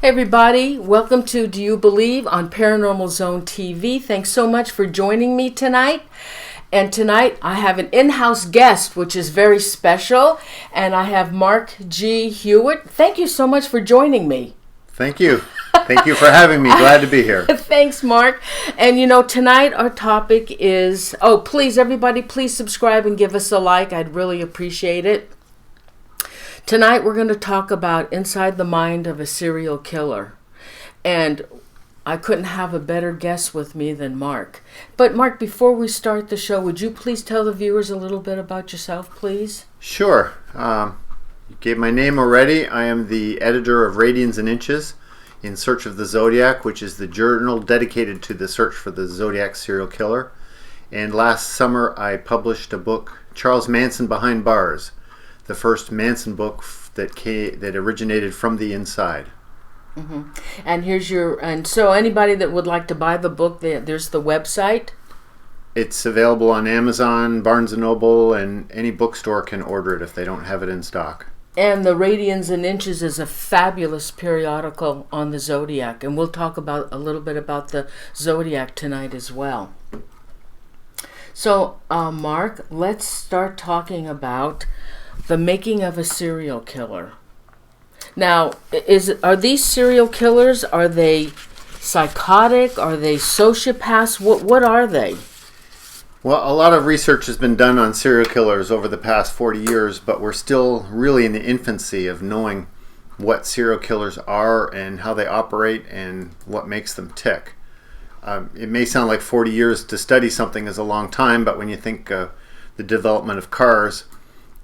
Hey everybody, welcome to Do You Believe on Paranormal Zone TV. Thanks so much for joining me tonight. And tonight I have an in-house guest, which is very special. And I have Mark G. Hewitt. Thank you so much for joining me. Thank you. Thank you for having me. Glad to be here. Thanks, Mark. And tonight our topic is, please everybody, please subscribe and give us a like. I'd really appreciate it. Tonight we're going to talk about inside the mind of a serial killer. And I couldn't have a better guest with me than Mark. But Mark, before we start the show, would you please tell the viewers a little bit about yourself, please? Sure. You gave my name already. I am the editor of Radians and Inches, In Search of the Zodiac, which is the journal dedicated to the search for the Zodiac serial killer. And last summer I published a book, Charles Manson Behind Bars, the first Manson book that originated from the inside. Mm-hmm. And so anybody that would like to buy the book, there's the website. It's available on Amazon, Barnes & Noble, and any bookstore can order it if they don't have it in stock. And the Radians and Inches is a fabulous periodical on the Zodiac, and we'll talk about a little bit about the Zodiac tonight as well. So, Mark, let's start talking about the making of a serial killer. Now, are these serial killers? Are they psychotic? Are they sociopaths? What are they? Well, a lot of research has been done on serial killers over the past 40 years, but we're still really in the infancy of knowing what serial killers are and how they operate and what makes them tick. It may sound like 40 years to study something is a long time, but when you think the development of cars,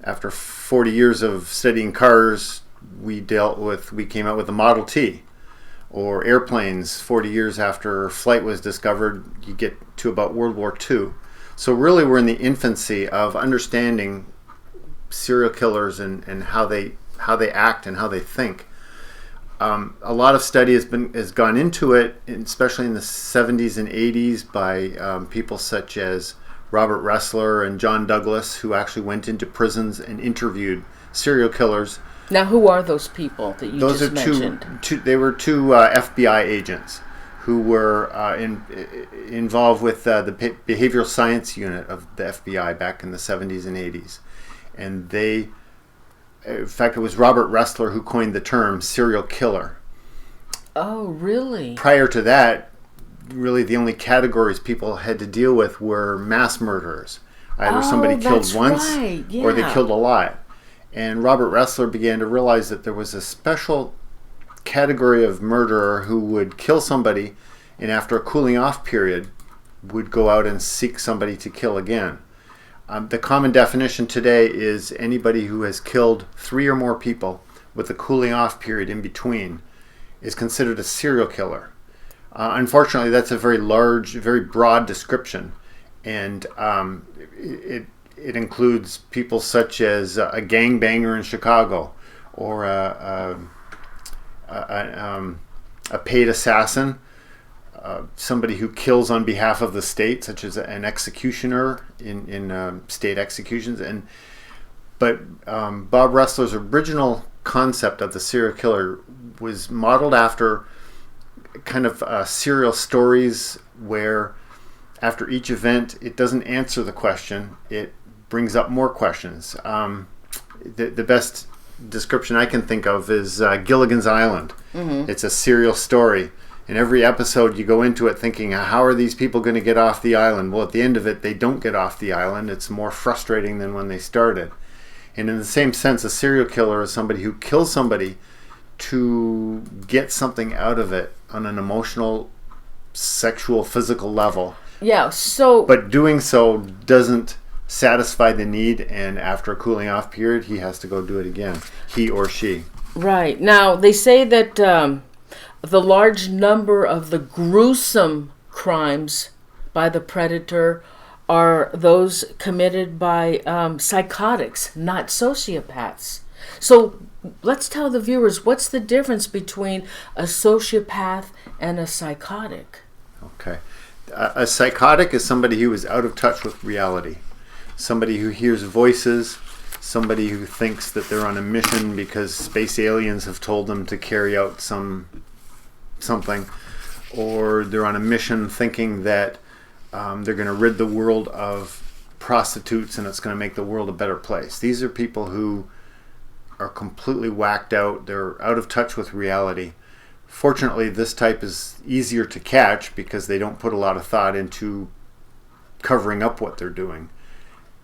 after 40 years of studying cars, we came out with the Model T. Or airplanes, 40 years after flight was discovered, you get to about World War II. So really we're in the infancy of understanding serial killers and how they act and how they think. A lot of study has gone into it, especially in the 70s and 80s by people such as Robert Ressler and John Douglas, who actually went into prisons and interviewed serial killers. Now, who are those people that you just mentioned? They were two FBI agents who were involved with the behavioral science unit of the FBI back in the 70s and 80s. And in fact, it was Robert Ressler who coined the term serial killer. Oh, really? Prior to that, really the only categories people had to deal with were mass murderers. Either somebody killed once or they killed a lot. And Robert Ressler began to realize that there was a special category of murderer who would kill somebody and after a cooling off period would go out and seek somebody to kill again. The common definition today is anybody who has killed 3 or more people with a cooling off period in between is considered a serial killer. Unfortunately, that's a very large, very broad description, and it includes people such as a gangbanger in Chicago, or a paid assassin, somebody who kills on behalf of the state, such as an executioner in state executions. But Bob Ressler's original concept of the serial killer was modeled after kind of serial stories where after each event it doesn't answer the question, it brings up more questions. The best description I can think of is Gilligan's Island. Mm-hmm. It's a serial story. In every episode you go into it thinking, how are these people going to get off the island? Well, at the end of it, they don't get off the island. It's more frustrating than when they started. And in the same sense, a serial killer is somebody who kills somebody to get something out of it on an emotional, sexual, physical level. Yeah, so... But doing so doesn't satisfy the need, and after a cooling off period, he has to go do it again. He or she. Right. Now, they say that the large number of the gruesome crimes by the predator are those committed by psychotics, not sociopaths. So let's tell the viewers, what's the difference between a sociopath and a psychotic? Okay. A psychotic is somebody who is out of touch with reality. Somebody who hears voices, somebody who thinks that they're on a mission because space aliens have told them to carry out some something, or they're on a mission thinking that they're going to rid the world of prostitutes and it's going to make the world a better place. These are people who are completely whacked out. They're out of touch with reality. Fortunately, this type is easier to catch because they don't put a lot of thought into covering up what they're doing.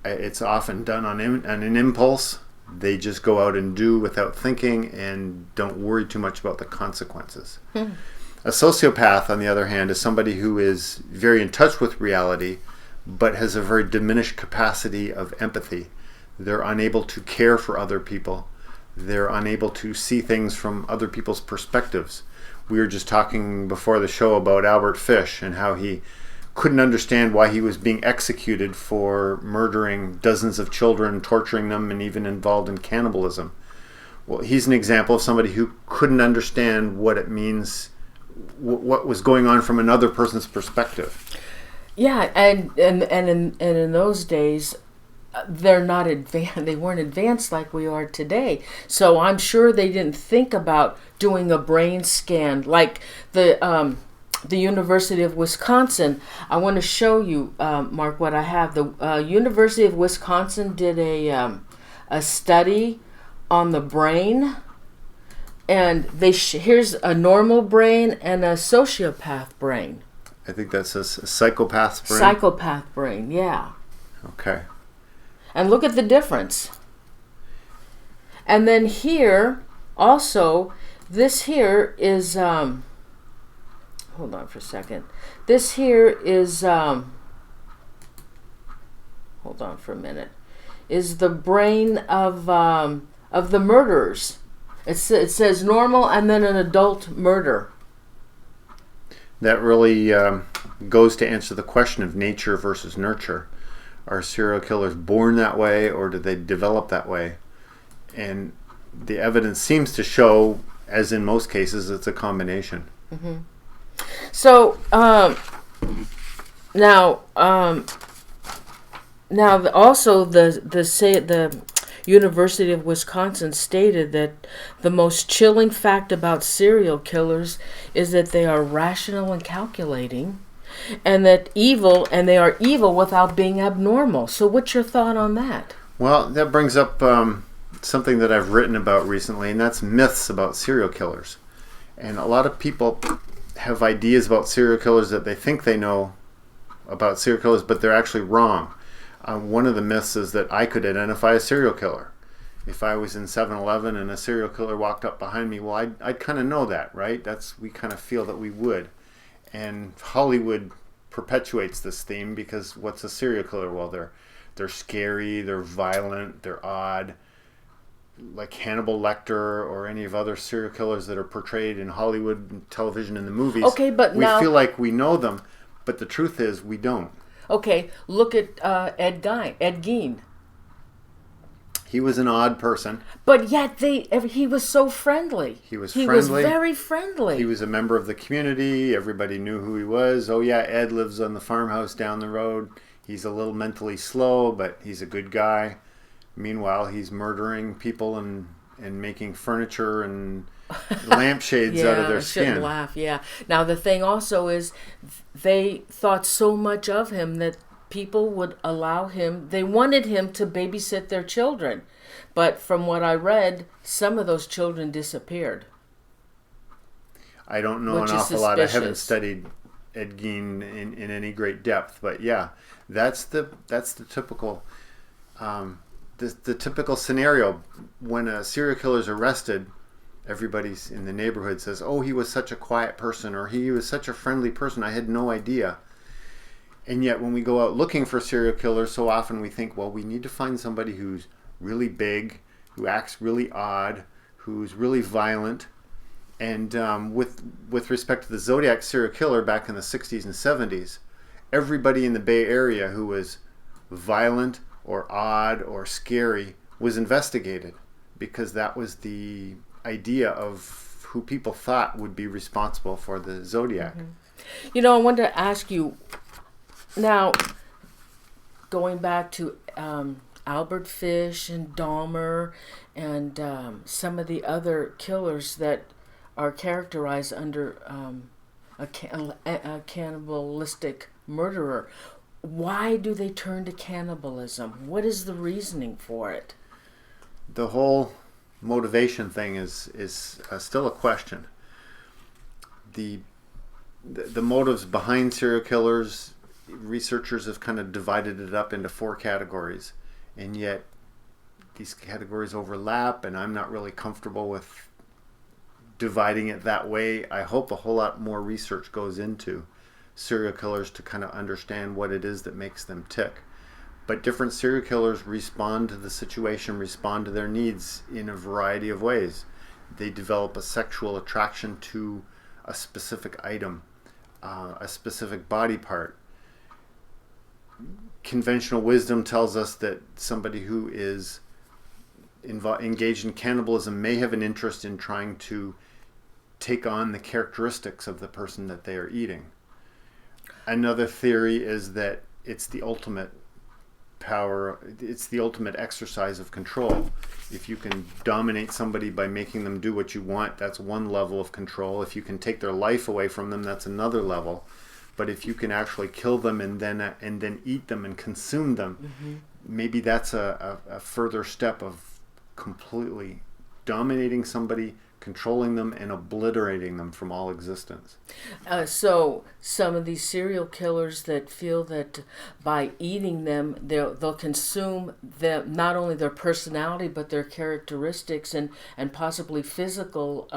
It's often done on an impulse. They just go out and do without thinking and don't worry too much about the consequences. A sociopath, on the other hand, is somebody who is very in touch with reality but has a very diminished capacity of empathy. They're unable to care for other people. They're unable to see things from other people's perspectives. We were just talking before the show about Albert Fish and how he couldn't understand why he was being executed for murdering dozens of children, torturing them, and even involved in cannibalism. Well, he's an example of somebody who couldn't understand what it means, what was going on from another person's perspective. Yeah, and in those days, they're not advanced. They weren't advanced like we are today. So I'm sure they didn't think about doing a brain scan like the University of Wisconsin. I want to show you, Mark, what I have. The University of Wisconsin did a study on the brain, and here's a normal brain and a sociopath brain. I think that's a psychopath's brain. Psychopath brain, yeah. Okay. And look at the difference. And then here, also, this here is, hold on for a second. This here is, hold on for a minute, is the brain of the murderers. It says normal and then an adult murder. That really goes to answer the question of nature versus nurture. Are serial killers born that way, or do they develop that way? And the evidence seems to show, as in most cases, it's a combination. Mm-hmm. So now also the University of Wisconsin stated that the most chilling fact about serial killers is that they are rational and calculating, and they are evil without being abnormal. So what's your thought on that? Well, that brings up something that I've written about recently, and that's myths about serial killers. And a lot of people have ideas about serial killers that they think they know about serial killers, but they're actually wrong. One of the myths is that I could identify a serial killer. If I was in 7-Eleven and a serial killer walked up behind me, well, I'd kind of know that, right? We kind of feel that we would. And Hollywood perpetuates this theme because what's a serial killer? Well, they're scary, they're violent, they're odd. Like Hannibal Lecter or any of other serial killers that are portrayed in Hollywood television and the movies. Okay, but we feel like we know them, but the truth is we don't. Okay, look at Ed Gein. He was an odd person. But yet he was so friendly. He was very friendly. He was a member of the community. Everybody knew who he was. Oh yeah, Ed lives on the farmhouse down the road. He's a little mentally slow, but he's a good guy. Meanwhile, he's murdering people and making furniture and lampshades out of their skin. Yeah, I shouldn't laugh, yeah. Now, the thing also is they thought so much of him that people would allow him, they wanted him to babysit their children. But from what I read, some of those children disappeared. I don't know an awful lot. I haven't studied Ed Gein in any great depth. But yeah, that's the typical... The typical scenario when a serial killer is arrested, everybody's in the neighborhood says, oh, he was such a quiet person, or he was such a friendly person, I had no idea. And yet when we go out looking for serial killers, so often we think, well, we need to find somebody who's really big, who acts really odd, who's really violent. And with respect to the Zodiac serial killer back in the 60s and 70s, everybody in the Bay Area who was violent or odd or scary was investigated, because that was the idea of who people thought would be responsible for the Zodiac. Mm-hmm. You know, I wanted to ask you, now, going back to Albert Fish and Dahmer and some of the other killers that are characterized under a cannibalistic murderer. Why do they turn to cannibalism? What is the reasoning for it? The whole motivation thing is still a question. The motives behind serial killers, researchers have kind of divided it up into 4 categories, and yet these categories overlap, and I'm not really comfortable with dividing it that way. I hope a whole lot more research goes into serial killers to kind of understand what it is that makes them tick. But different serial killers respond to the situation, respond to their needs in a variety of ways. They develop a sexual attraction to a specific item, a specific body part. Conventional wisdom tells us that somebody who is engaged in cannibalism may have an interest in trying to take on the characteristics of the person that they are eating. Another theory is that it's the ultimate power, it's the ultimate exercise of control. If you can dominate somebody by making them do what you want, that's one level of control. If you can take their life away from them, that's another level. But if you can actually kill them and then eat them and consume them, maybe that's a further step of completely dominating somebody, controlling them, and obliterating them from all existence. So some of these serial killers that feel that by eating them, they'll consume them, not only their personality, but their characteristics and possibly physical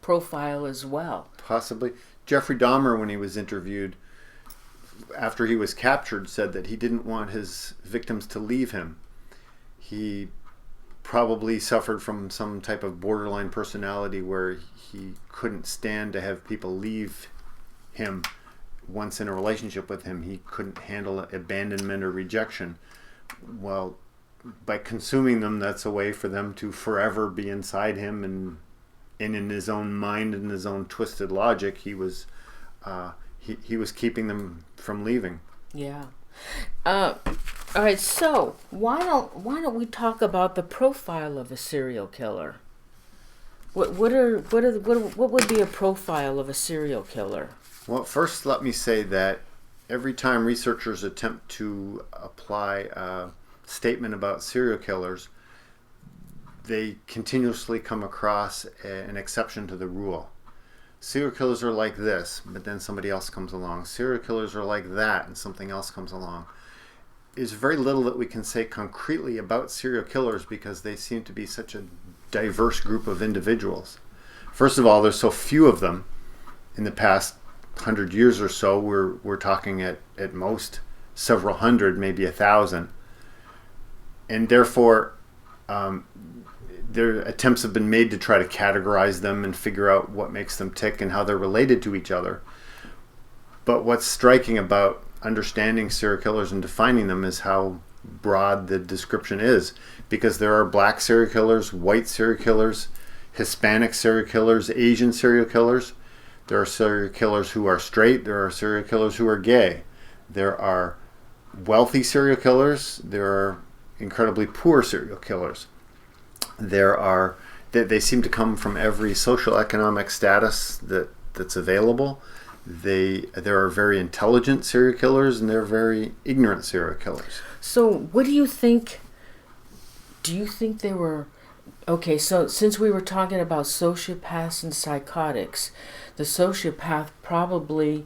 profile as well. Possibly. Jeffrey Dahmer, when he was interviewed after he was captured, said that he didn't want his victims to leave him. He probably suffered from some type of borderline personality where he couldn't stand to have people leave him. Once in a relationship with him, he couldn't handle abandonment or rejection. Well, by consuming them, that's a way for them to forever be inside him, and in his own mind and his own twisted logic, he was keeping them from leaving. Yeah. All right. So why don't we talk about the profile of a serial killer? What would be a profile of a serial killer? Well, first, let me say that every time researchers attempt to apply a statement about serial killers, they continuously come across an exception to the rule. Serial killers are like this, but then somebody else comes along. Serial killers are like that, and something else comes along. There's very little that we can say concretely about serial killers because they seem to be such a diverse group of individuals. First of all, there's so few of them. In the past 100 years or so, we're talking at most several hundred, maybe 1,000. And therefore, their attempts have been made to try to categorize them and figure out what makes them tick and how they're related to each other. But what's striking about understanding serial killers and defining them is how broad the description is, because there are black serial killers, white serial killers, Hispanic serial killers, Asian serial killers. There are serial killers who are straight. There are serial killers who are gay. There are wealthy serial killers. There are incredibly poor serial killers. They seem to come from every social economic status that's available. There are very intelligent serial killers, and there are very ignorant serial killers. So what do you think? Do you think they were... Okay, so since we were talking about sociopaths and psychotics, the sociopath probably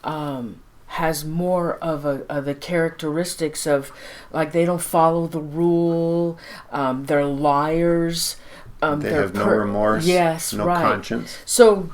has more of the characteristics of, like, they don't follow the rule, they're liars, they have no remorse, no conscience. So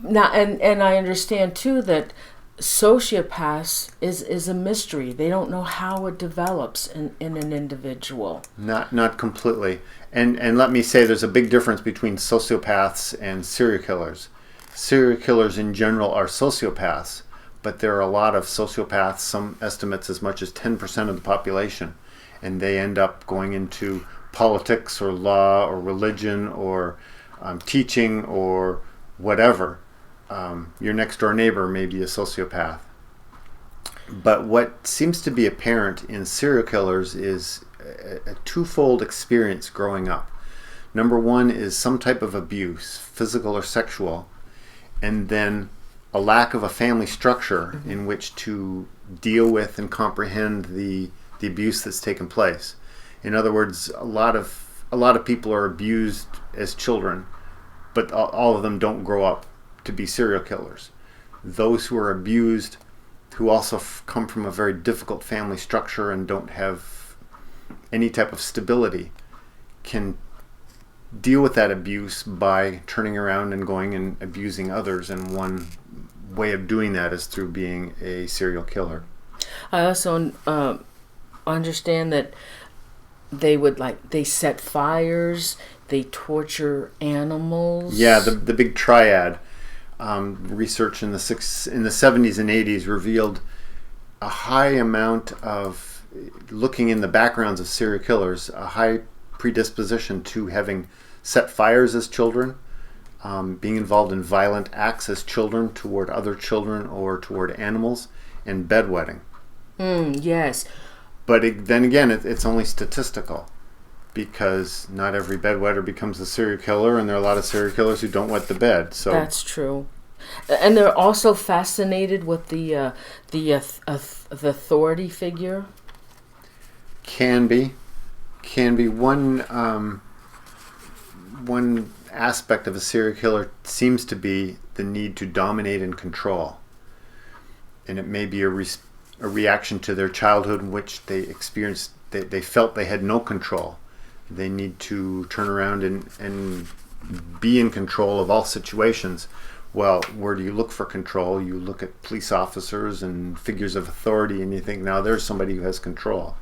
now, and I understand too that sociopaths is a mystery. They don't know how it develops in an individual. Not completely. And let me say, there's a big difference between sociopaths and serial killers. Serial killers in general are sociopaths, but there are a lot of sociopaths, some estimates as much as 10% of the population, and they end up going into politics or law or religion or teaching or whatever. Your next door neighbor may be a sociopath. But what seems to be apparent in serial killers is a twofold experience growing up. Number one is some type of abuse, physical or sexual, and then a lack of a family structure in which to deal with and comprehend the abuse that's taken place. In other words, a lot of people are abused as children, but all of them don't grow up to be serial killers. Those who are abused, who also come from a very difficult family structure and don't have any type of stability, can deal with that abuse by turning around and going and abusing others, and one way of doing that is through being a serial killer. I also understand that they set fires, they torture animals. Yeah, the big triad. Research in the 70s and 80s revealed a high amount of, looking in the backgrounds of serial killers, a high predisposition to having set fires as children, being involved in violent acts as children toward other children or toward animals, and bedwetting. Yes. But then again, it's only statistical, because not every bedwetter becomes a serial killer, and there are a lot of serial killers who don't wet the bed. So that's true. And they're also fascinated with the authority figure. Can be one aspect of a serial killer seems to be the need to dominate and control, and it may be a reaction to their childhood in which they experienced they felt they had no control. They need to turn around and be in control of all situations. Well, where do you look for control? You look at police officers and figures of authority, and you think, now there's somebody who has control.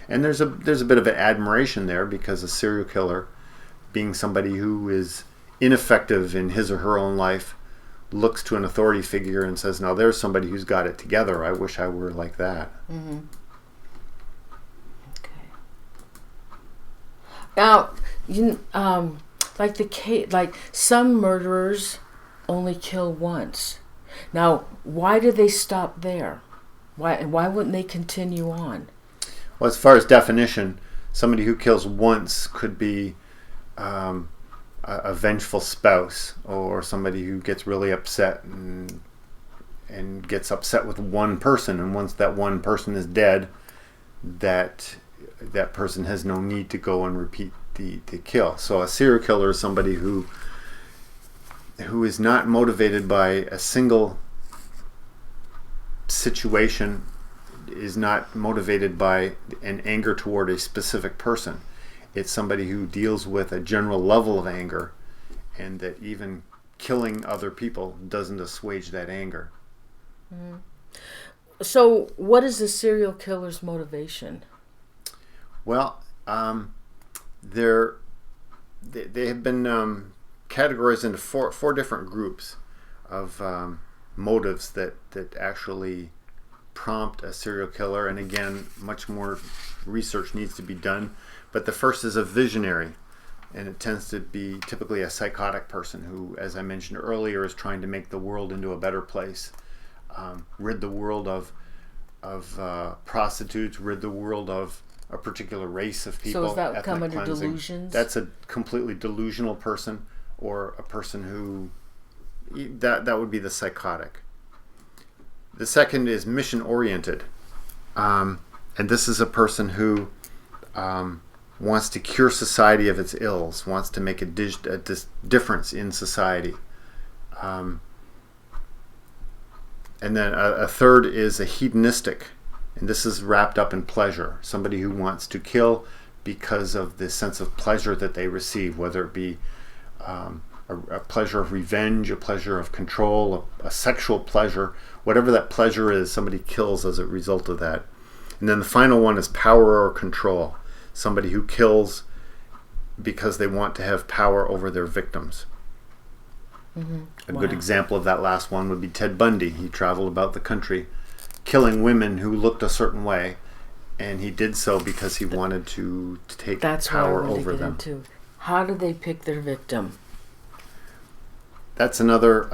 And there's a bit of an admiration there, because a serial killer, being somebody who is ineffective in his or her own life, looks to an authority figure and says, now there's somebody who's got it together. I wish I were like that. Mm-hmm. Okay. Now, like some murderers only kill once. Now, why do they stop there? Why wouldn't they continue on? Well, as far as definition, somebody who kills once could be a vengeful spouse, or somebody who gets really upset and gets upset with one person, and once that one person is dead, that person has no need to go and repeat the kill. So a serial killer is somebody who is not motivated by a single situation, is not motivated by an anger toward a specific person. It's somebody who deals with a general level of anger, and that even killing other people doesn't assuage that anger. Mm-hmm. So what is the serial killer's motivation? Well, they have been categorized into four different groups of motives that actually prompt a serial killer. And again, much more research needs to be done. But the first is a visionary, and it tends to be typically a psychotic person who, as I mentioned earlier, is trying to make the world into a better place, rid the world of prostitutes, rid the world of a particular race of people. So is that come under delusions? That's a completely delusional person, or a person who that would be the psychotic. The second is mission oriented, and this is a person who wants to cure society of its ills, wants to make a difference in society. And then a third is a hedonistic, and this is wrapped up in pleasure. Somebody who wants to kill because of the sense of pleasure that they receive, whether it be a pleasure of revenge, a pleasure of control, a sexual pleasure, whatever that pleasure is, somebody kills as a result of that. And then the final one is power or control. Somebody who kills because they want to have power over their victims. Mm-hmm. A good example of that last one would be Ted Bundy. He traveled about the country killing women who looked a certain way, and he did so because he wanted to take power over them. How do they pick their victim? That's another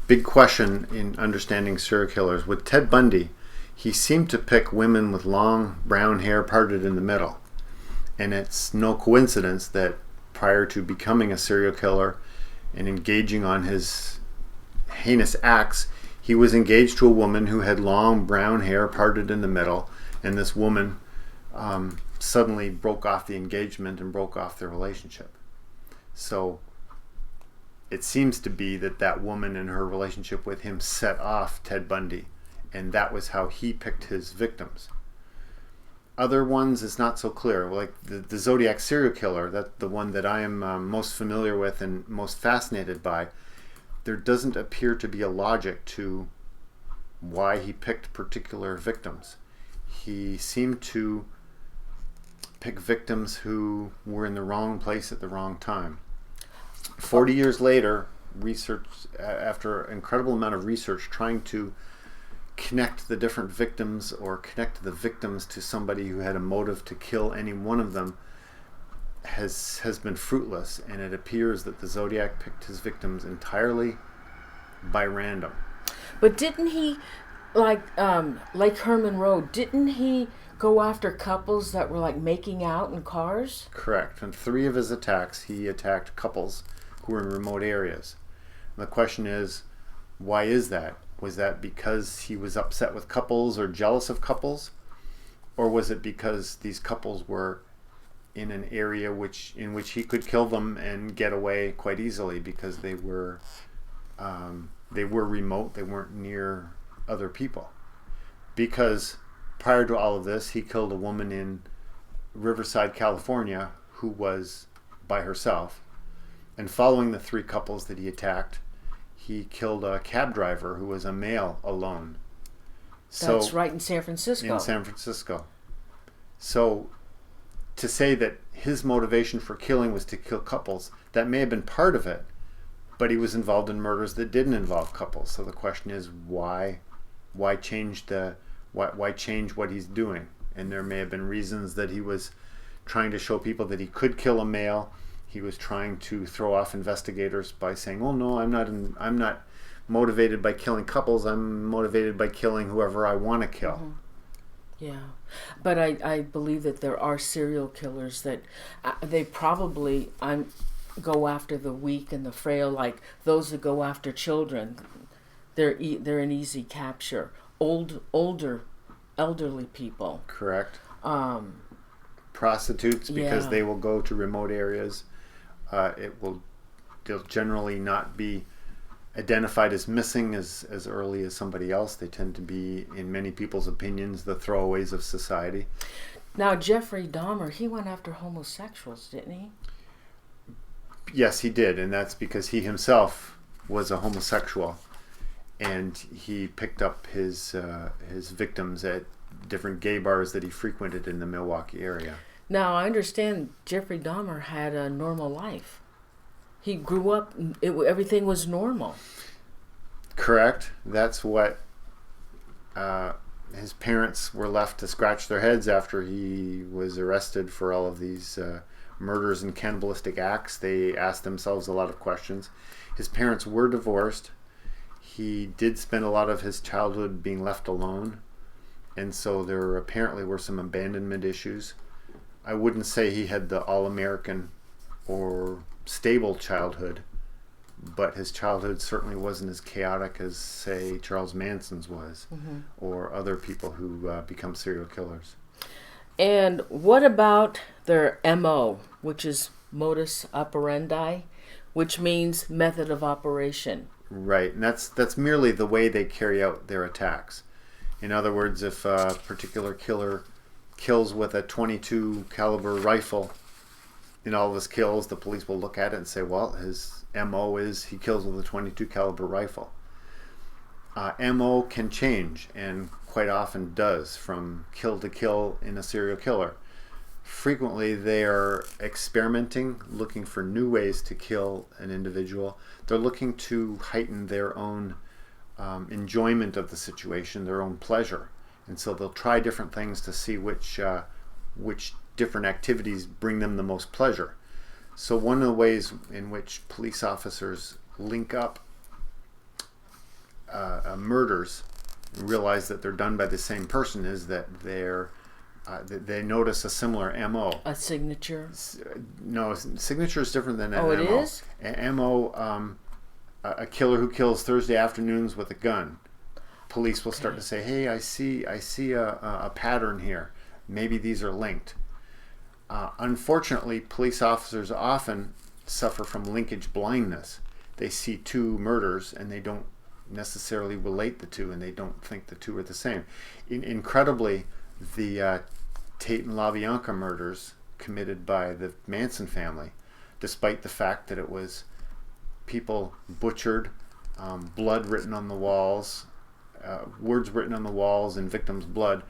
big question in understanding serial killers. With Ted Bundy, he seemed to pick women with long brown hair parted in the middle. And it's no coincidence that prior to becoming a serial killer and engaging on his heinous acts, he was engaged to a woman who had long brown hair parted in the middle, and this woman suddenly broke off the engagement and broke off their relationship. So it seems to be that woman and her relationship with him set off Ted Bundy, and that was how he picked his victims. Other ones is not so clear, like the Zodiac serial killer, that's the one that I am most familiar with and most fascinated by. There doesn't appear to be a logic to why he picked particular victims. He seemed to pick victims who were in the wrong place at the wrong time. 40 years later, research, after an incredible amount of research trying to connect the different victims or connect the victims to somebody who had a motive to kill any one of them, has been fruitless, and it appears that the Zodiac picked his victims entirely by random. But didn't he, like Herman Road, didn't he go after couples that were like making out in cars? Correct. In 3 of his attacks, he attacked couples who were in remote areas. And the question is, why is that? Was that because he was upset with couples or jealous of couples? Or was it because these couples were in an area in which he could kill them and get away quite easily because they were remote, they weren't near other people? Because prior to all of this, he killed a woman in Riverside, California, who was by herself. And following the 3 couples that he attacked, he killed a cab driver who was a male alone. That's right, in San Francisco. In San Francisco. So to say that his motivation for killing was to kill couples, that may have been part of it, but he was involved in murders that didn't involve couples. So the question is, why change what he's doing? And there may have been reasons that he was trying to show people that he could kill a male. He was trying to throw off investigators by saying, "Oh no, I'm not motivated by killing couples. I'm motivated by killing whoever I want to kill." Mm-hmm. Yeah, but I believe that there are serial killers that they probably go after the weak and the frail, like those that go after children. They're an easy capture. Elderly people. Correct. Prostitutes, because they will go to remote areas. They'll generally not be identified as missing as early as somebody else. They tend to be, in many people's opinions, the throwaways of society. Now, Jeffrey Dahmer, he went after homosexuals, didn't he? Yes, he did, and that's because he himself was a homosexual, and he picked up his victims at different gay bars that he frequented in the Milwaukee area. Now, I understand Jeffrey Dahmer had a normal life. He grew up, everything was normal. Correct. That's what his parents were left to scratch their heads after he was arrested for all of these murders and cannibalistic acts. They asked themselves a lot of questions. His parents were divorced. He did spend a lot of his childhood being left alone, and so there apparently were some abandonment issues. I wouldn't say he had the all-American or stable childhood, but his childhood certainly wasn't as chaotic as, say, Charles Manson's was, or other people who become serial killers. And what about their MO, which is modus operandi, which means method of operation? Right, and that's merely the way they carry out their attacks. In other words, if a particular killer kills with a .22 caliber rifle, in all of his kills, the police will look at it and say, well, his MO is he kills with a .22 caliber rifle. MO can change, and quite often does, from kill to kill in a serial killer. Frequently, they are experimenting, looking for new ways to kill an individual. They're looking to heighten their own enjoyment of the situation, their own pleasure. And so they'll try different things to see which different activities bring them the most pleasure. So one of the ways in which police officers link up murders and realize that they're done by the same person is that they're they notice a similar MO. A signature? No, signature is different than an MO. Oh, it is? An MO, a killer who kills Thursday afternoons with a gun. Police will start to say, hey, I see a pattern here. Maybe these are linked. Unfortunately, police officers often suffer from linkage blindness. They see two murders and they don't necessarily relate the two, and they don't think the two are the same. Incredibly, the Tate and Labianca murders committed by the Manson family, despite the fact that it was people butchered, blood written on the walls, words written on the walls in victims' blood,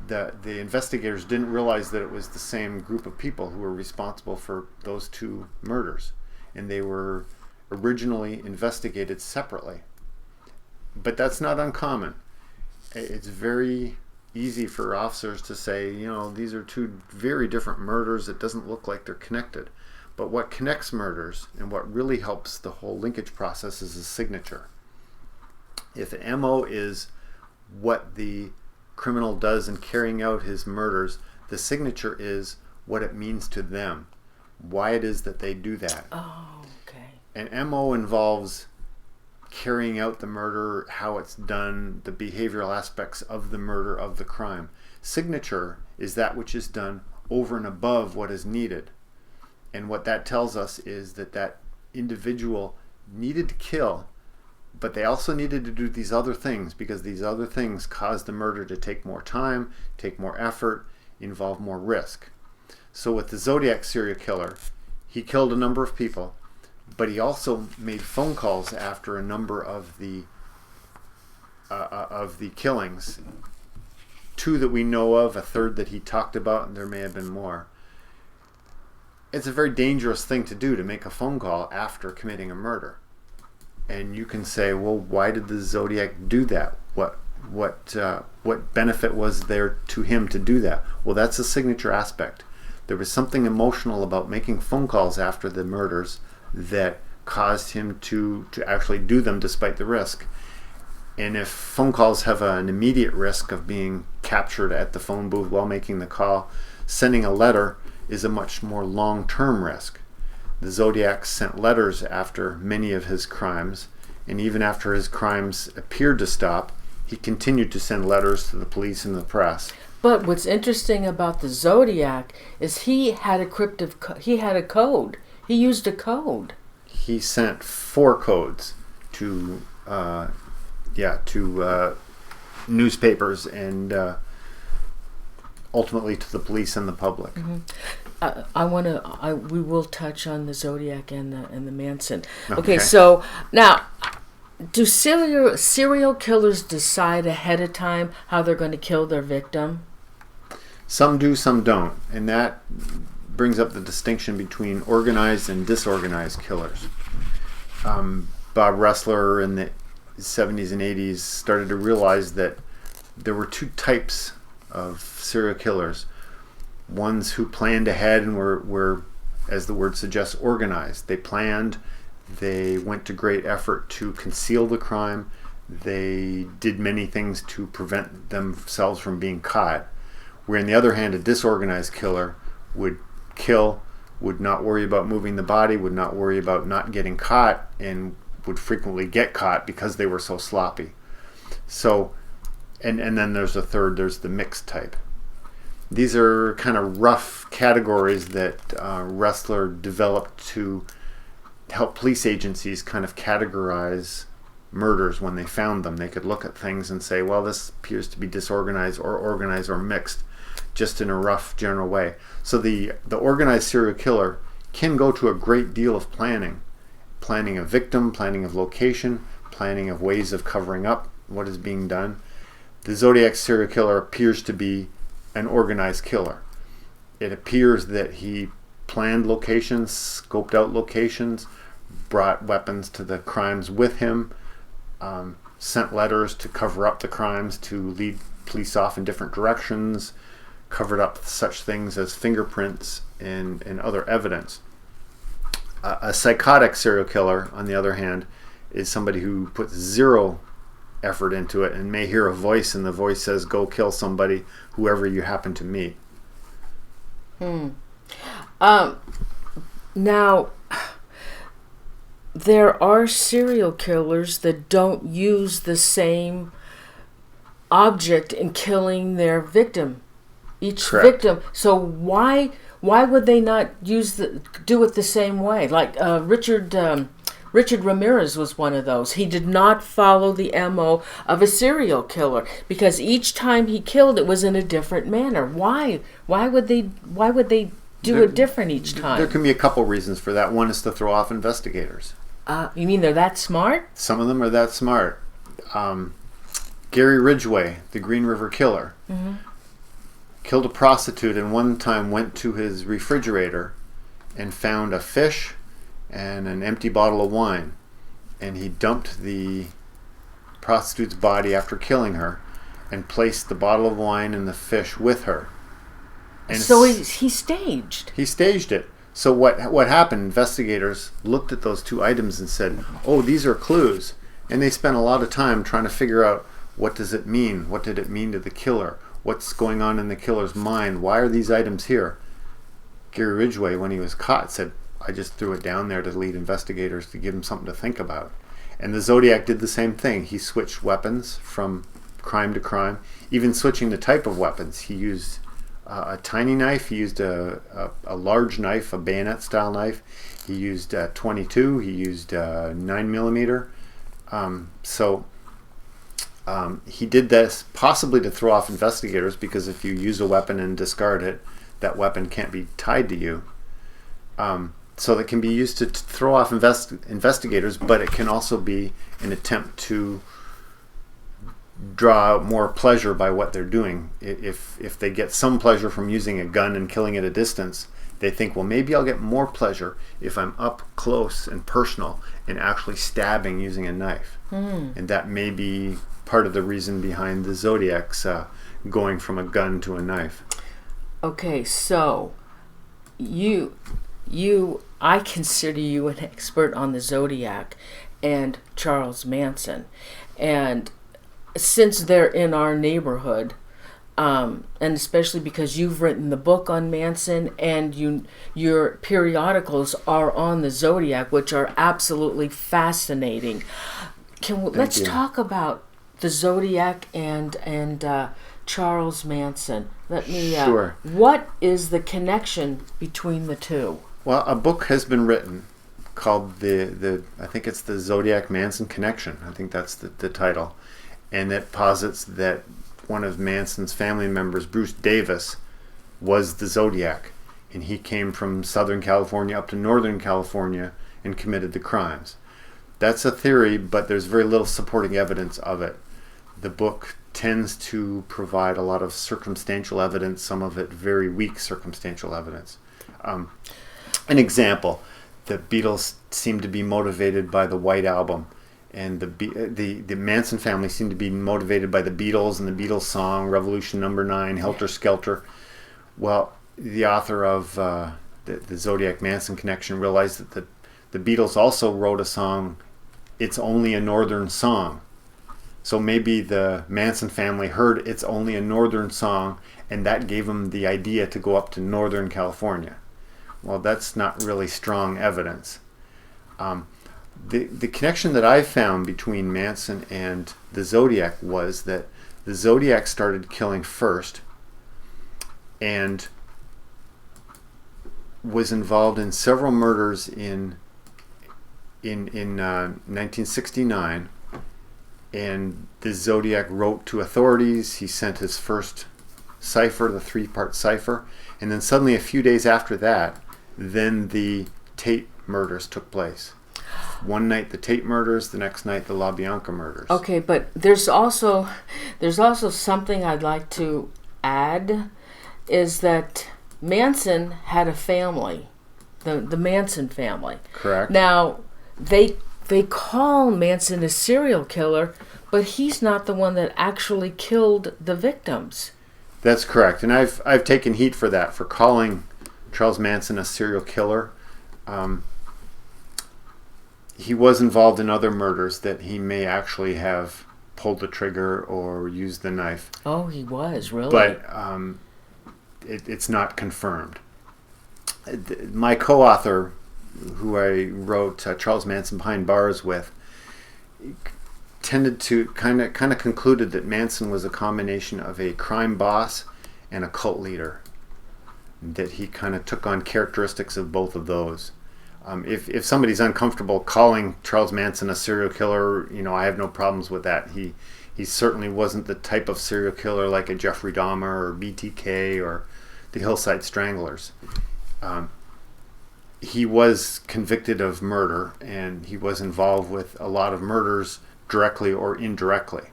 the investigators didn't realize that it was the same group of people who were responsible for those two murders, and they were originally investigated separately. But that's not uncommon. It's very easy for officers to say, these are two very different murders. It doesn't look like they're connected. But what connects murders and what really helps the whole linkage process is a signature. If an MO is what the criminal does in carrying out his murders, the signature is what it means to them, why it is that they do that. Oh, okay. An MO involves carrying out the murder, how it's done, the behavioral aspects of the murder, of the crime. Signature is that which is done over and above what is needed. And what that tells us is that individual needed to kill, but they also needed to do these other things, because these other things caused the murder to take more time, take more effort, involve more risk. So with the Zodiac serial killer, he killed a number of people, but he also made phone calls after a number of the killings. 2 that we know of, a third that he talked about, and there may have been more. It's a very dangerous thing to do, to make a phone call after committing a murder. And you can say, well, why did the Zodiac do that? What benefit was there to him to do that? Well, that's a signature aspect. There was something emotional about making phone calls after the murders that caused him to actually do them despite the risk. And if phone calls have an immediate risk of being captured at the phone booth while making the call, sending a letter is a much more long-term risk. The Zodiac sent letters after many of his crimes, and even after his crimes appeared to stop, he continued to send letters to the police and the press. But what's interesting about the Zodiac is he had a code. He used a code. He sent 4 codes to newspapers and ultimately to the police and the public. Mm-hmm. We will touch on the Zodiac and the Manson. Okay, so now, do serial killers decide ahead of time how they're going to kill their victim? Some do, some don't, and that brings up the distinction between organized and disorganized killers. Bob Ressler in the 70s and 80s started to realize that there were 2 types of serial killers. Ones who planned ahead and were, as the word suggests, organized. They planned, they went to great effort to conceal the crime, they did many things to prevent themselves from being caught. Where on the other hand, a disorganized killer would kill, would not worry about moving the body, would not worry about not getting caught, and would frequently get caught because they were so sloppy. So, and then there's a third, there's the mixed type. These are kind of rough categories that Ressler developed to help police agencies kind of categorize murders when they found them. They could look at things and say, well, this appears to be disorganized or organized or mixed, just in a rough general way. So the organized serial killer can go to a great deal of planning of victim, planning of location, planning of ways of covering up what is being done. The Zodiac serial killer appears to be an organized killer. It appears that he planned locations, scoped out locations, brought weapons to the crimes with him, sent letters to cover up the crimes, to lead police off in different directions, covered up such things as fingerprints and other evidence. A psychotic serial killer, on the other hand, is somebody who puts zero effort into it, and may hear a voice, and the voice says, "Go kill somebody, whoever you happen to meet." Now, there are serial killers that don't use the same object in killing their victim. Each Correct. victim. So why would they not do it the same way? Like Richard Ramirez was one of those. He did not follow the MO of a serial killer because each time he killed, it was in a different manner. Why? Why would they do it different each time? There can be a couple reasons for that. One is to throw off investigators. You mean they're that smart? Some of them are that smart. Gary Ridgway, the Green River Killer, killed a prostitute, and one time went to his refrigerator and found a fish and an empty bottle of wine, and he dumped the prostitute's body after killing her and placed the bottle of wine and the fish with her. And so he staged. He staged it. So what happened? Investigators looked at those two items and said, "Oh, these are clues," and they spent a lot of time trying to figure out, what does it mean? What did it mean to the killer? What's going on in the killer's mind? Why are these items here? Gary Ridgway, when he was caught, said, "I just threw it down there to lead investigators to give them something to think about." And the Zodiac did the same thing. He switched weapons from crime to crime, even switching the type of weapons. He used a tiny knife. He used a large knife, a bayonet-style knife. He used 22. He used 9mm. He did this possibly to throw off investigators, because if you use a weapon and discard it, that weapon can't be tied to you. So that can be used to throw off investigators, but it can also be an attempt to draw out more pleasure by what they're doing. If they get some pleasure from using a gun and killing at a distance, they think, well, maybe I'll get more pleasure if I'm up close and personal and actually stabbing using a knife. And that may be part of the reason behind the Zodiac's going from a gun to a knife. Okay, so I consider you an expert on the Zodiac and Charles Manson, and since they're in our neighborhood, and especially because you've written the book on Manson and your periodicals are on the Zodiac, which are absolutely fascinating. Let's talk about the Zodiac and Charles Manson. Sure. What is the connection between the two? Well, a book has been written called I think it's the Zodiac Manson Connection. I think that's the title. And it posits that one of Manson's family members, Bruce Davis, was the Zodiac. And he came from Southern California up to Northern California and committed the crimes. That's a theory, but there's very little supporting evidence of it. The book tends to provide a lot of circumstantial evidence, some of it very weak circumstantial evidence. An example, the Beatles seem to be motivated by the White Album, and the Manson family seemed to be motivated by the Beatles and the Beatles song Revolution Number 9, Helter Skelter. Well, the author of the Zodiac Manson Connection realized that the Beatles also wrote a song, It's Only a Northern Song. So maybe the Manson family heard It's Only a Northern Song, and that gave them the idea to go up to Northern California. Well, that's not really strong evidence. The connection that I found between Manson and the Zodiac was that the Zodiac started killing first and was involved in several murders in 1969. And the Zodiac wrote to authorities. He sent his first cipher, the 3-part cipher. And then suddenly, a few days after that, then the Tate murders took place. One night the Tate murders, the next night the Labianca murders. Okay, but there's also something I'd like to add, is that Manson had a family, the Manson family. Correct. Now, they call Manson a serial killer, but he's not the one that actually killed the victims. That's correct, and I've taken heat for that, for calling Charles Manson a serial killer. He was involved in other murders that he may actually have pulled the trigger or used the knife. Oh, he was, really? But it's not confirmed. My co-author, who I wrote Charles Manson Behind Bars with, tended to kind of concluded that Manson was a combination of a crime boss and a cult leader. That he kind of took on characteristics of both of those. If somebody's uncomfortable calling Charles Manson a serial killer, I have no problems with that. He certainly wasn't the type of serial killer like a Jeffrey Dahmer or BTK or the Hillside Stranglers. He was convicted of murder, and he was involved with a lot of murders directly or indirectly.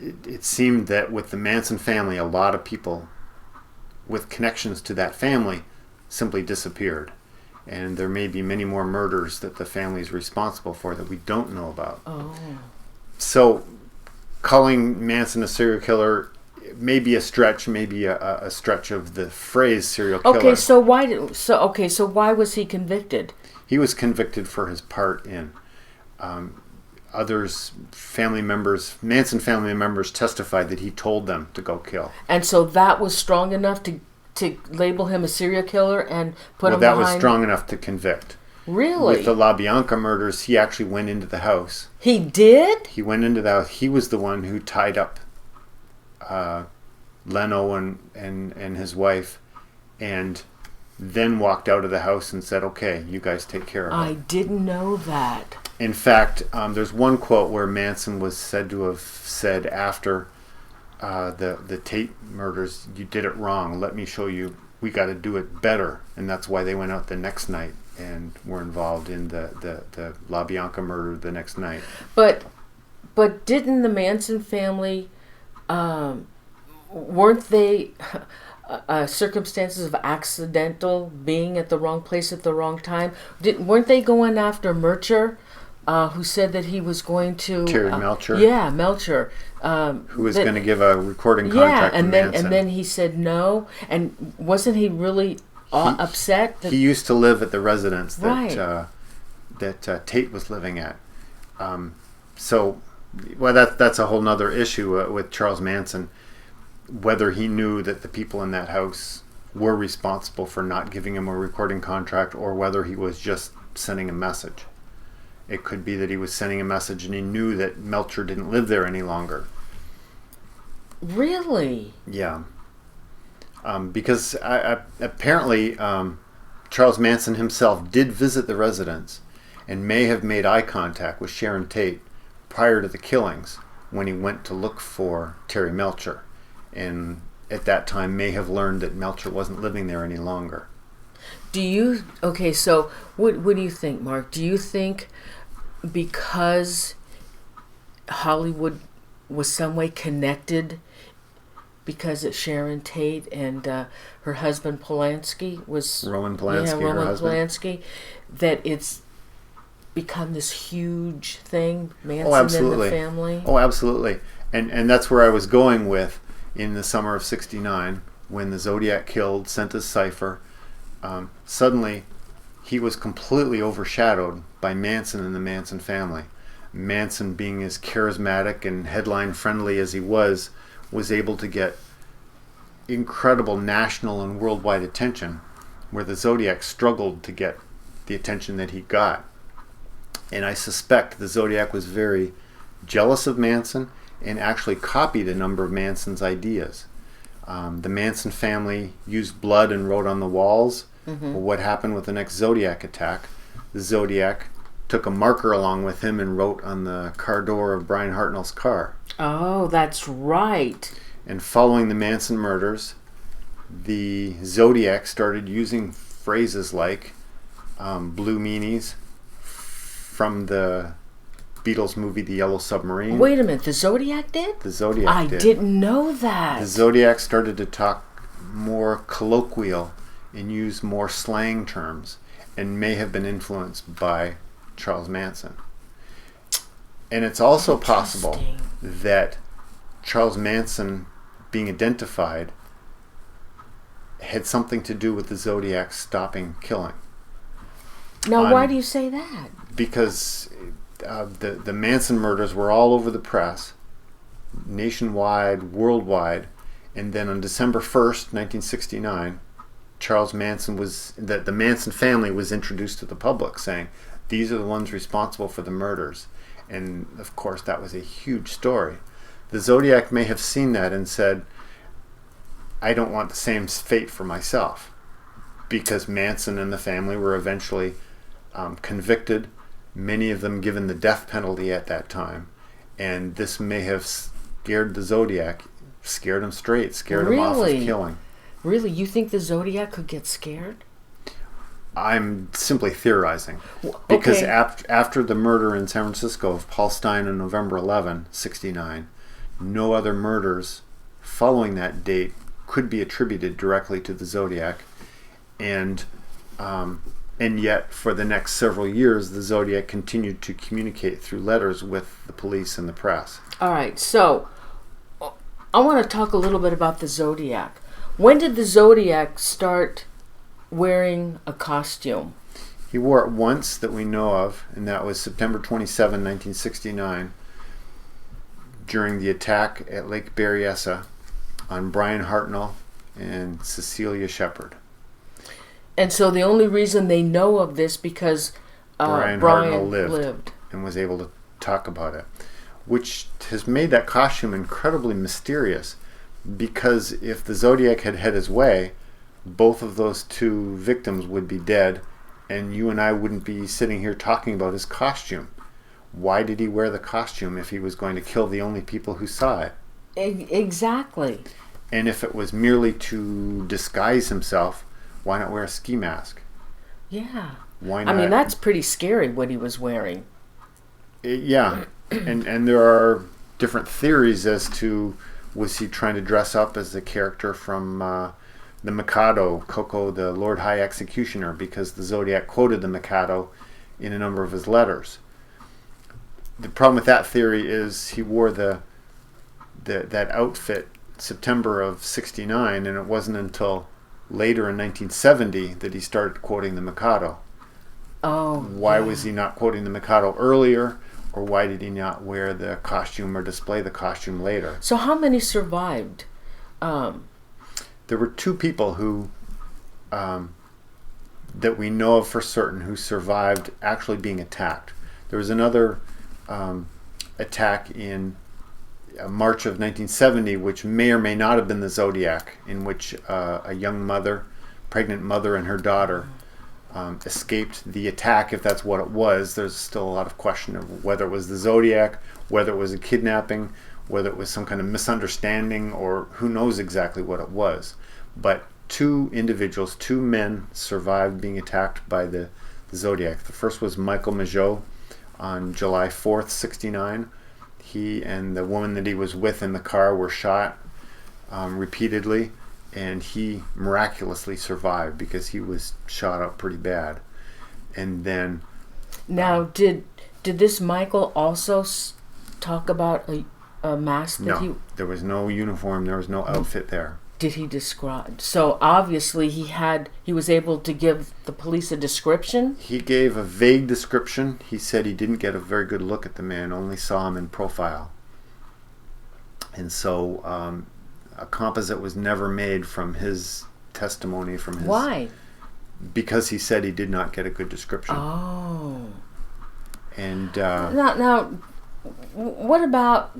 It seemed that with the Manson family, a lot of people with connections to that family simply disappeared. And there may be many more murders that the family is responsible for that we don't know about. Oh. So calling Manson a serial killer may be a stretch, maybe a stretch of the phrase serial killer. Okay, so why was he convicted? He was convicted for his part in others, Manson family members testified that he told them to go kill. And so that was strong enough to label him a serial killer and put him behind... Well, that was strong enough to convict. Really? With the Labianca murders, he actually went into the house. He did? He went into the house. He was the one who tied up Leno and his wife, and then walked out of the house and said, "Okay, you guys take care of it." I didn't know that. In fact, there's one quote where Manson was said to have said after the Tate murders, "You did it wrong. Let me show you. We got to do it better." And that's why they went out the next night and were involved in the Labianca murder the next night. But didn't the Manson family, weren't they circumstances of accidental being at the wrong place at the wrong time? Weren't they going after Mercer? Who said that he was going to... Terry Melcher? Yeah, Melcher. Who was going to give a recording contract to Manson. And then he said no. And wasn't he really upset? He used to live at the residence that, right. that Tate was living at. That's a whole nother issue with Charles Manson. Whether he knew that the people in that house were responsible for not giving him a recording contract, or whether he was just sending a message. It could be that he was sending a message and he knew that Melcher didn't live there any longer. Really? Yeah. Because apparently Charles Manson himself did visit the residence and may have made eye contact with Sharon Tate prior to the killings when he went to look for Terry Melcher. And at that time may have learned that Melcher wasn't living there any longer. So what do you think, Mark? Do you think because Hollywood was some way connected, because it's Sharon Tate and her husband Polanski was... Roman Polanski, her husband. Polanski, that it's become this huge thing, Manson and the family? Oh, absolutely. And that's where I was going with in the summer of '69, when the Zodiac killed, sent us Cipher. Suddenly, he was completely overshadowed by Manson and the Manson family. Manson, being as charismatic and headline-friendly as he was able to get incredible national and worldwide attention, where the Zodiac struggled to get the attention that he got. And I suspect the Zodiac was very jealous of Manson and actually copied a number of Manson's ideas. The Manson family used blood and wrote on the walls. Mm-hmm. Well, what happened with the next Zodiac attack? The Zodiac took a marker along with him and wrote on the car door of Brian Hartnell's car. Oh, that's right. And following the Manson murders, the Zodiac started using phrases like blue meanies from the Beatles movie The Yellow Submarine. Wait a minute, the Zodiac did? The Zodiac did. I didn't know that. The Zodiac started to talk more colloquial and use more slang terms, and may have been influenced by Charles Manson. And it's also possible that Charles Manson being identified had something to do with the Zodiac stopping killing. Now, why do you say that? Because the Manson murders were all over the press, nationwide, worldwide, and then on December 1st, 1969, Charles Manson the Manson family was introduced to the public, saying these are the ones responsible for the murders, and of course that was a huge story. The Zodiac may have seen that and said, I don't want the same fate for myself, because Manson and the family were eventually convicted, many of them given the death penalty at that time, and this may have scared the Zodiac, scared him straight, scared him off of killing. Really? You think the Zodiac could get scared? I'm simply theorizing. Because after the murder in San Francisco of Paul Stine on November 11, 1969, no other murders following that date could be attributed directly to the Zodiac. And yet, for the next several years, the Zodiac continued to communicate through letters with the police and the press. All right, so I want to talk a little bit about the Zodiac. When did the Zodiac start wearing a costume? He wore it once that we know of, and that was September 27, 1969, during the attack at Lake Berryessa on Brian Hartnell and Cecilia Shepard. And so the only reason they know of this because Brian Hartnell lived and was able to talk about it, which has made that costume incredibly mysterious, because if the Zodiac had his way, both of those two victims would be dead, and you and I wouldn't be sitting here talking about his costume. Why did he wear the costume if he was going to kill the only people who saw it? Exactly. And if it was merely to disguise himself, why not wear a ski mask? Yeah. Why not? I mean, that's pretty scary what he was wearing. Yeah. and there are different theories as to, was he trying to dress up as the character from the Mikado, Coco, the Lord High Executioner, because the Zodiac quoted the Mikado in a number of his letters. The problem with that theory is he wore that outfit September of 1969, and it wasn't until later in 1970 that he started quoting the Mikado. Oh. Why was he not quoting the Mikado earlier, or why did he not wear the costume or display the costume later? So how many survived? There were two people who that we know of for certain who survived actually being attacked. There was another attack in March of 1970, which may or may not have been the Zodiac, in which a young pregnant mother and her daughter escaped the attack, if that's what it was. There's still a lot of question of whether it was the Zodiac, whether it was a kidnapping, whether it was some kind of misunderstanding, or who knows exactly what it was. But two men survived being attacked by the Zodiac. The first was Michael Mageau on July 4th, 1969. He and the woman that he was with in the car were shot repeatedly, and he miraculously survived because he was shot up pretty bad. And then... Now, did this Michael also talk about a mask that No, there was no uniform, there was no outfit there. Did he describe? So obviously he was able to give the police a description? He gave a vague description. He said he didn't get a very good look at the man, only saw him in profile. And so a composite was never made from his testimony. Why? Because he said he did not get a good description. Oh. And now, what about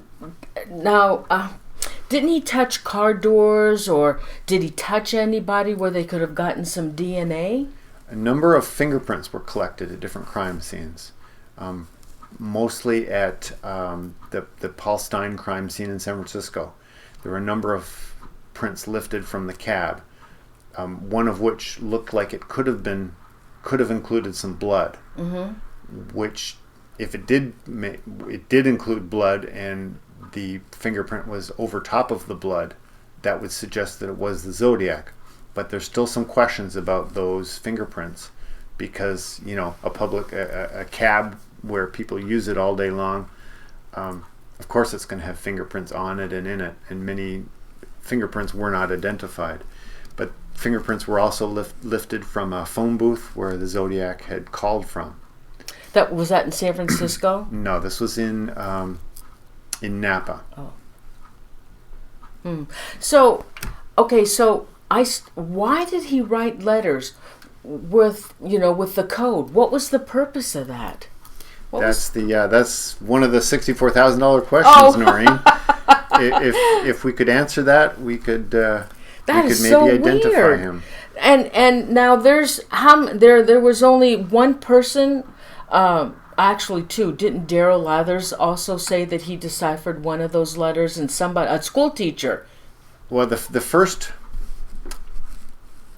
didn't he touch car doors, or did he touch anybody where they could have gotten some DNA? A number of fingerprints were collected at different crime scenes, mostly at the Paul Stine crime scene in San Francisco. There were a number of prints lifted from the cab, one of which looked like it could have included some blood, which, if it did include blood, and the fingerprint was over top of the blood, that would suggest that it was the Zodiac. But there's still some questions about those fingerprints, because a cab where people use it all day long, of course it's going to have fingerprints on it and in it, and many fingerprints were not identified. But fingerprints were also lifted from a phone booth where the Zodiac had called from. Was that in San Francisco? No, this was in Napa. Oh. So, okay, so why did he write letters with the code? What was the purpose of that? That's one of the $64,000 questions, Noreen. If we could answer that, we could maybe identify weird. him. And now there was only one person, actually two. Didn't Daryl Lathers also say that he deciphered one of those letters, and a school teacher? Well, the first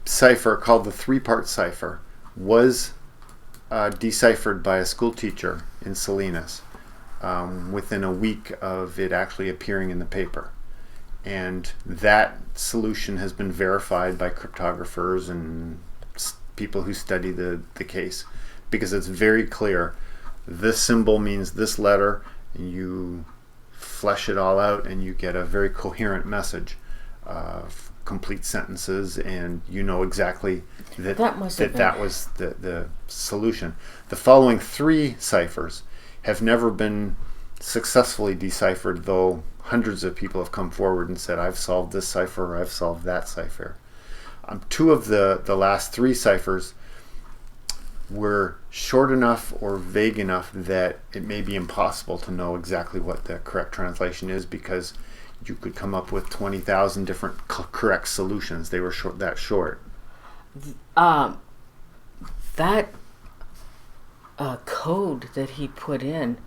cipher, called the three-part cipher, was deciphered by a school teacher in Salinas within a week of it actually appearing in the paper. And that solution has been verified by cryptographers and people who study the case, because it's very clear. This symbol means this letter, and you flesh it all out and you get a very coherent message, complete sentences, and you know exactly that was the solution. The following three ciphers have never been successfully deciphered, though hundreds of people have come forward and said, I've solved this cipher, or I've solved that cipher. Two of the last three ciphers were short enough or vague enough that it may be impossible to know exactly what the correct translation is, because you could come up with 20,000 different correct solutions. They were that short. That code that he put in,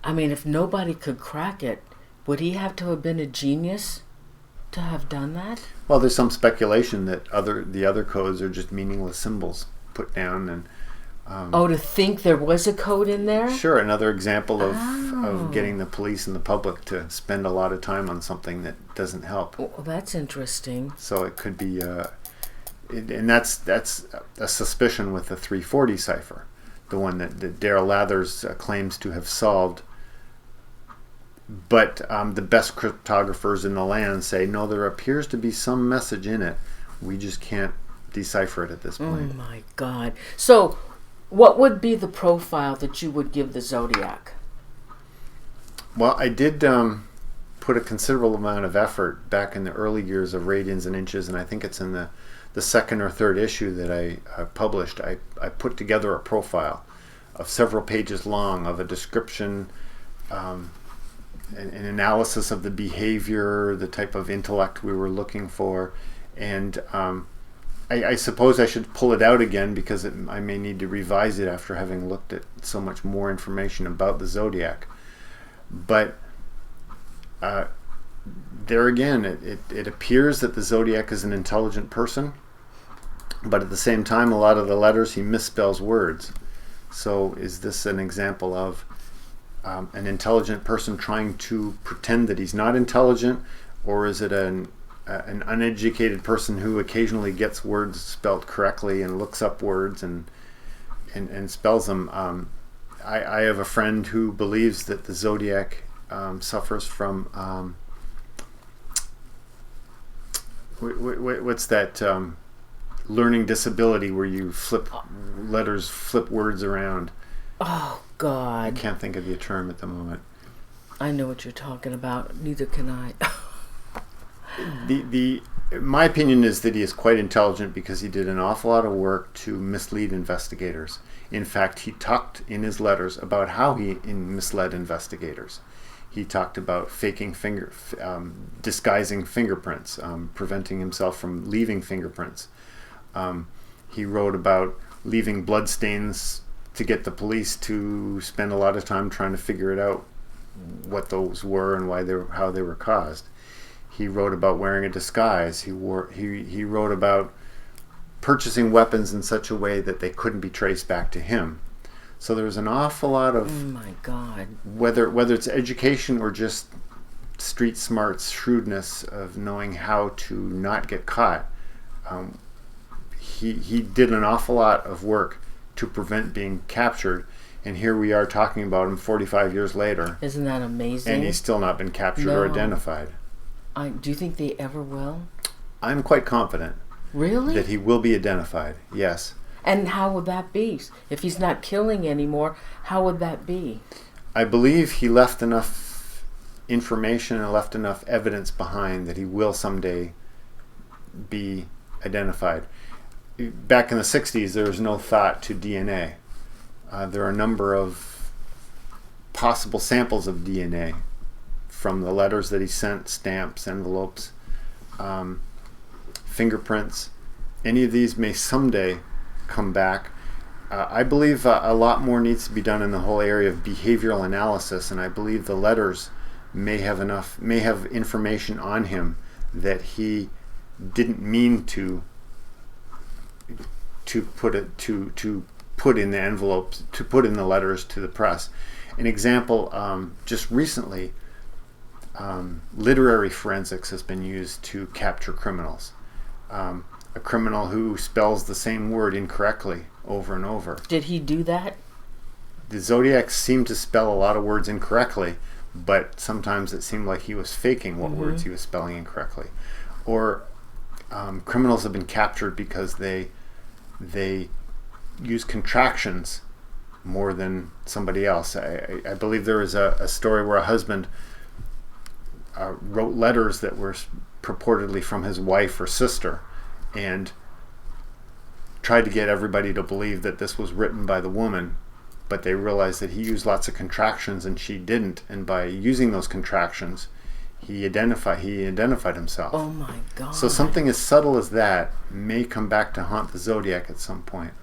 I mean, if nobody could crack it, would he have to have been a genius to have done that? Well, there's some speculation that the other codes are just meaningless symbols put down. And to think there was a code in there? Sure, another example of getting the police and the public to spend a lot of time on something that doesn't help. Well, that's interesting. So it could be, and that's a suspicion with the 340 cipher, the one that Daryl Lathers claims to have solved. But the best cryptographers in the land say, no, there appears to be some message in it. We just can't decipher it at this point. Oh my God. So what would be the profile that you would give the Zodiac? Well, I did put a considerable amount of effort back in the early years of Radians and Inches, and I think it's in the second or third issue that I published. I put together a profile of several pages long of a description, an analysis of the behavior, the type of intellect we were looking for, and I suppose I should pull it out again, because I may need to revise it after having looked at so much more information about the Zodiac. But there again, it appears that the Zodiac is an intelligent person, but at the same time, a lot of the letters he misspells words. So is this an example of an intelligent person trying to pretend that he's not intelligent, or is it an uneducated person who occasionally gets words spelt correctly and looks up words and spells them? I have a friend who believes that the Zodiac suffers from what's that learning disability where you flip words around. Oh God, I can't think of the term at the moment. I know what you're talking about. Neither can I. My opinion is that he is quite intelligent, because he did an awful lot of work to mislead investigators. In fact, he talked in his letters about how he misled investigators. He talked about disguising fingerprints, preventing himself from leaving fingerprints. He wrote about leaving bloodstains to get the police to spend a lot of time trying to figure it out, what those were and how they were caused. He wrote about wearing a disguise. He wrote about purchasing weapons in such a way that they couldn't be traced back to him. So there's an awful lot of, oh my God, whether it's education or just street smarts, shrewdness of knowing how to not get caught. He did an awful lot of work to prevent being captured, and here we are talking about him 45 years later. Isn't that amazing? And he's still not been captured or identified. Do you think they ever will? I'm quite confident. Really? That he will be identified, yes. And how would that be? If he's not killing anymore, how would that be? I believe he left enough information and left enough evidence behind that he will someday be identified. Back in the 60s, there was no thought to DNA. There are a number of possible samples of DNA from the letters that he sent, stamps, envelopes, fingerprints. Any of these may someday come back. I believe a lot more needs to be done in the whole area of behavioral analysis, and I believe the letters may have information on him that he didn't mean to put in the envelopes, to put in the letters to the press. An example, just recently, literary forensics has been used to capture criminals. A criminal who spells the same word incorrectly over and over. Did he do that? The Zodiacs seemed to spell a lot of words incorrectly, but sometimes it seemed like he was faking what words he was spelling incorrectly. Or criminals have been captured because they use contractions more than somebody else. I believe there was a story where a husband wrote letters that were purportedly from his wife or sister, and tried to get everybody to believe that this was written by the woman, but they realized that he used lots of contractions and she didn't, and by using those contractions he identified himself. Oh my God. So something as subtle as that may come back to haunt the Zodiac at some point.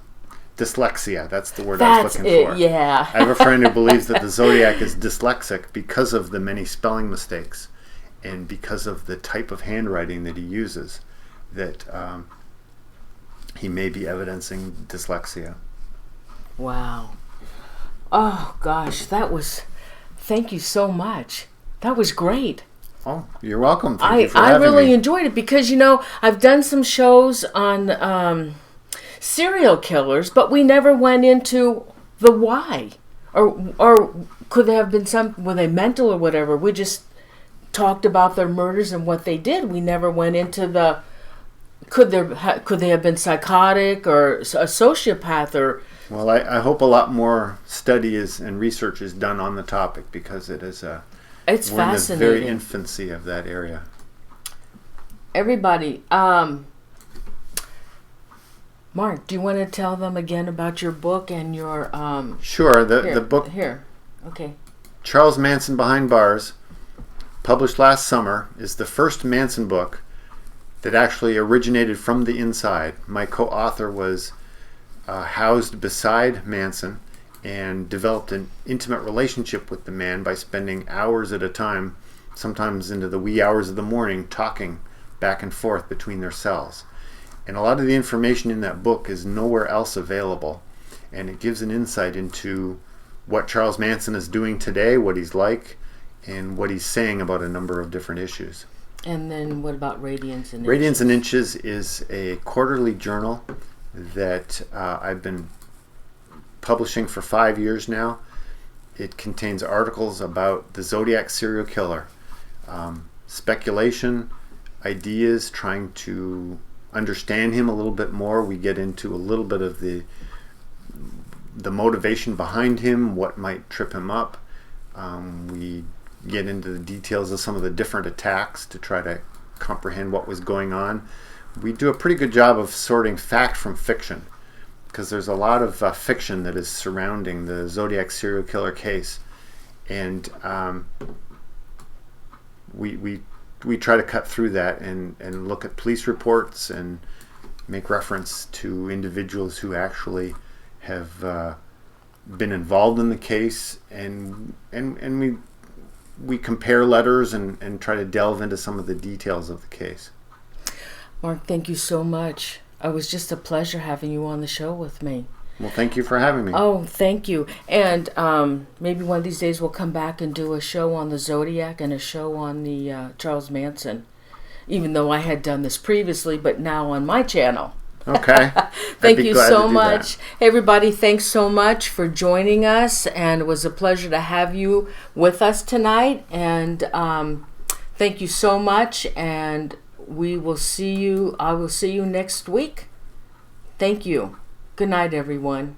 Dyslexia, that's the word I was looking for. Yeah. I have a friend who believes that the Zodiac is dyslexic because of the many spelling mistakes and because of the type of handwriting that he uses, that he may be evidencing dyslexia. Wow. Oh gosh, thank you so much. That was great. Oh, you're welcome. Thank you for having I really me. enjoyed it because, I've done some shows on serial killers, but we never went into the why. Or could there have been were they mental or whatever? We just talked about their murders and what they did. We never went into could they have been psychotic or a sociopath or... Well, I hope a lot more study and research is done on the topic, because it is it's we're fascinating. in the very infancy of that area. Everybody, Mark, do you want to tell them again about your book and your... Sure. The book... Here. Okay. Charles Manson Behind Bars, published last summer, is the first Manson book that actually originated from the inside. My co-author was housed beside Manson and developed an intimate relationship with the man by spending hours at a time, sometimes into the wee hours of the morning, talking back and forth between their cells. And a lot of the information in that book is nowhere else available, and it gives an insight into what Charles Manson is doing today, what he's like, and what he's saying about a number of different issues. And then what about Radiance and Inches? Radiance and Inches is a quarterly journal that I've been publishing for 5 years now. It contains articles about the Zodiac serial killer, speculation, ideas, trying to understand him a little bit more. We get into a little bit of the motivation behind him, what might trip him up. We get into the details of some of the different attacks to try to comprehend what was going on. We do a pretty good job of sorting fact from fiction, because there's a lot of fiction that is surrounding the Zodiac serial killer case, and we try to cut through that and look at police reports and make reference to individuals who actually have been involved in the case, and we compare letters and try to delve into some of the details of the case. Mark, thank you so much. It was just a pleasure having you on the show with me. Well, thank you for having me. Oh, thank you. And maybe one of these days we'll come back and do a show on the Zodiac and a show on the Charles Manson, even though I had done this previously, but now on my channel. Okay. Thank you so much. Everybody, thanks so much for joining us, and it was a pleasure to have you with us tonight. And thank you so much, and I will see you next week. Thank you. Good night, everyone.